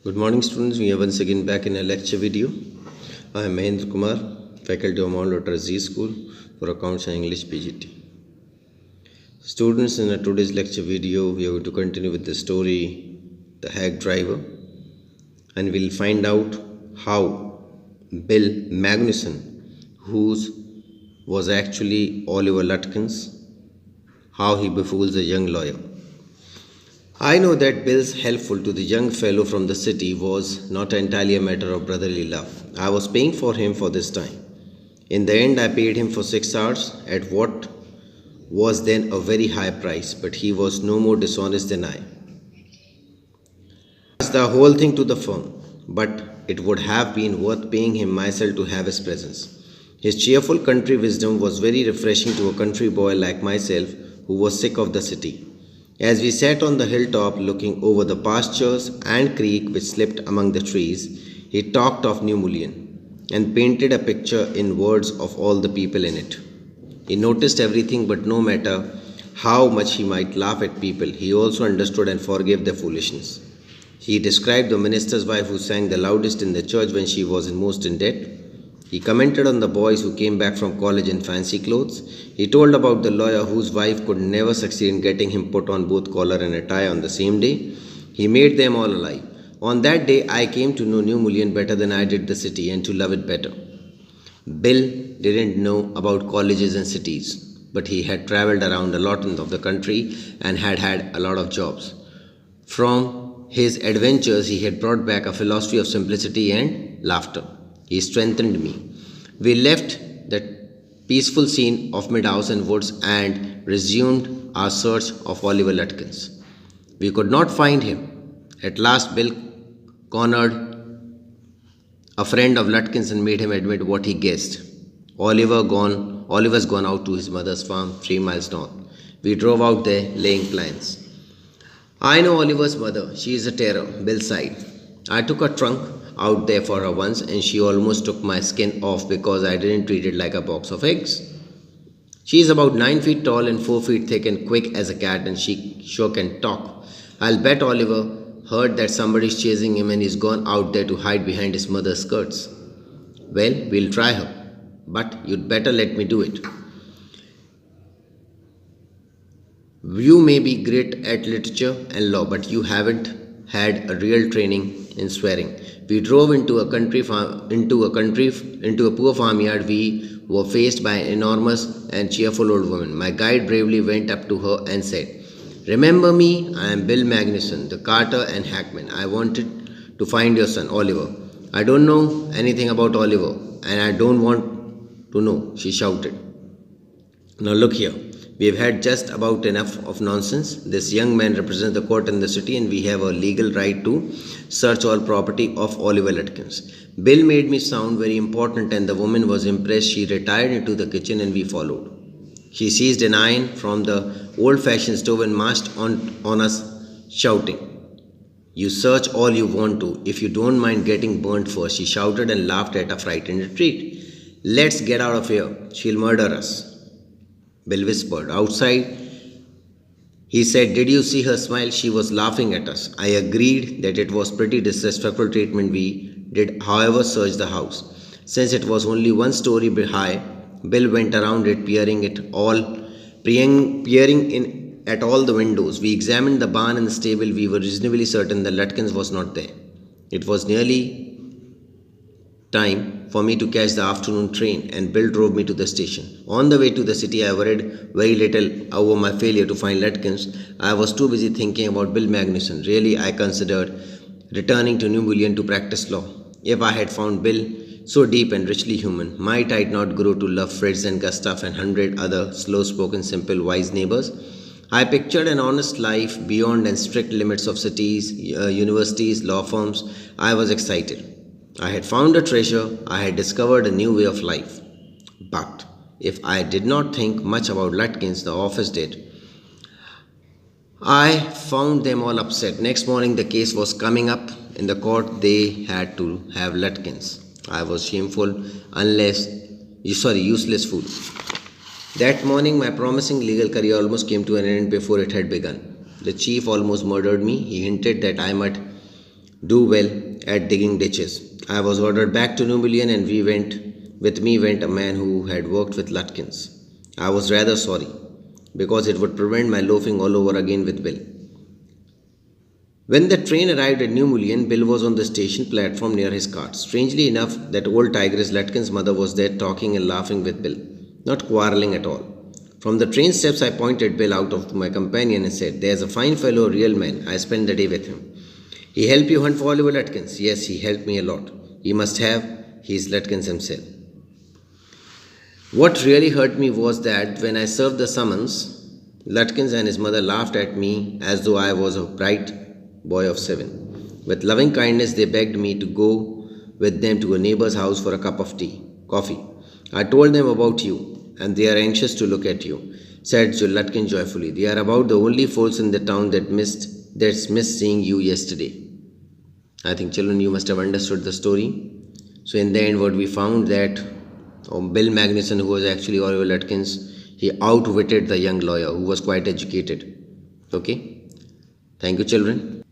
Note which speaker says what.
Speaker 1: Good morning students, we are once again back in a lecture video. I am Mahendra Kumar, faculty of Mount Lotter Z School for Accounts and English PGT. Students, in today's lecture video, we are going to continue with the story, The Hack Driver, and we'll find out how Bill Magnuson, who was actually Oliver Lutkins, how he befools a young lawyer. I know that Bill's helpful to the young fellow from the city was not entirely a matter of brotherly love. I was paying for him for this time. In the end, I paid him for 6 hours at what was then a very high price, but he was no more dishonest than I. It's the whole thing to the firm, but it would have been worth paying him myself to have his presence. His cheerful country wisdom was very refreshing to a country boy like myself who was sick of the city. As we sat on the hilltop looking over the pastures and creek which slept among the trees, he talked of New Mullion and painted a picture in words of all the people in it. He noticed everything, but no matter how much he might laugh at people, he also understood and forgave their foolishness. He described the minister's wife who sang the loudest in the church when she was most in debt. He commented on the boys who came back from college in fancy clothes. He told about the lawyer whose wife could never succeed in getting him put on both collar and a tie on the same day. He made them all alive. On that day, I came to know New Mullion better than I did the city and to love it better. Bill didn't know about colleges and cities, but he had traveled around a lot of the country and had had a lot of jobs. From his adventures, he had brought back a philosophy of simplicity and laughter. He strengthened me. We left that peaceful scene of mid-house and woods and resumed our search of Oliver Lutkins. We could not find him. At last, Bill cornered a friend of Lutkins and made him admit what he guessed. Oliver's gone out to his mother's farm 3 miles north. We drove out there laying plans. I know Oliver's mother. She is a terror, Bill sighed. I took a trunk out there for her once and she almost took my skin off because I didn't treat it like a box of eggs. She is about 9 feet tall and 4 feet thick and quick as a cat, and she sure can talk. I'll bet Oliver heard that somebody's chasing him and he's gone out there to hide behind his mother's skirts. Well, we'll try her, but you'd better let me do it. You may be great at literature and law, but you haven't had a real training in swearing. We drove into a poor farmyard. We were faced by an enormous and cheerful old woman. My guide bravely went up to her and said, "Remember me? I am Bill Magnuson, the carter and hackman. I wanted to find your son, Oliver." "I don't know anything about Oliver, and I don't want to know," she shouted. "Now look here. We've had just about enough of nonsense. This young man represents the court in the city, and we have a legal right to search all property of Oliver Lutkins." Bill made me sound very important, and the woman was impressed. She retired into the kitchen and we followed. She seized an iron from the old-fashioned stove and marched on us, shouting, "You search all you want to, if you don't mind getting burnt first," she shouted and laughed at a frightened retreat. "Let's get out of here. She'll murder us," Bill whispered. Outside, he said, "Did you see her smile? She was laughing at us." I agreed that it was pretty disrespectful treatment. We did, however, search the house. Since it was only 1 story high, Bill went around it, peering in at all the windows. We examined the barn and the stable. We were reasonably certain that Lutkins was not there. It was nearly time for me to catch the afternoon train, and Bill drove me to the station. On the way to the city, I worried very little over my failure to find Lutkins. I was too busy thinking about Bill Magnuson. Really, I considered returning to New Mullion to practice law. If I had found Bill so deep and richly human, might I not grow to love Fritz and Gustav and 100 other slow-spoken, simple, wise neighbors? I pictured an honest life beyond and strict limits of cities, universities, law firms. I was excited. I had found a treasure. I had discovered a new way of life. But if I did not think much about Lutkins, the office did. I found them all upset. Next morning, the case was coming up in the court. They had to have Lutkins. I was useless fool. That morning, my promising legal career almost came to an end before it had begun. The chief almost murdered me. He hinted that I might do well at digging ditches. I was ordered back to New Million, and with me went a man who had worked with Lutkins. I was rather sorry, because it would prevent my loafing all over again with Bill. When the train arrived at New Mullion, Bill was on the station platform near his cart. Strangely enough, that old tigress Lutkin's mother was there talking and laughing with Bill, not quarrelling at all. From the train steps, I pointed Bill out to my companion and said, "There's a fine fellow, a real man. I spent the day with him." "He helped you hunt for Oliver Lutkins?" "Yes, he helped me a lot." "He must have. He's Lutkins himself." What really hurt me was that when I served the summons, Lutkins and his mother laughed at me as though I was a bright boy of 7. With loving kindness, they begged me to go with them to a neighbor's house for a cup of coffee. "I told them about you, and they are anxious to look at you," said Lutkin joyfully. "They are about the only folks in the town that's missed seeing you yesterday." I think, children, you must have understood the story. So in the end, what we found that Bill Magnuson, who was actually Oliver Lutkins, he outwitted the young lawyer who was quite educated. Okay. Thank you, children.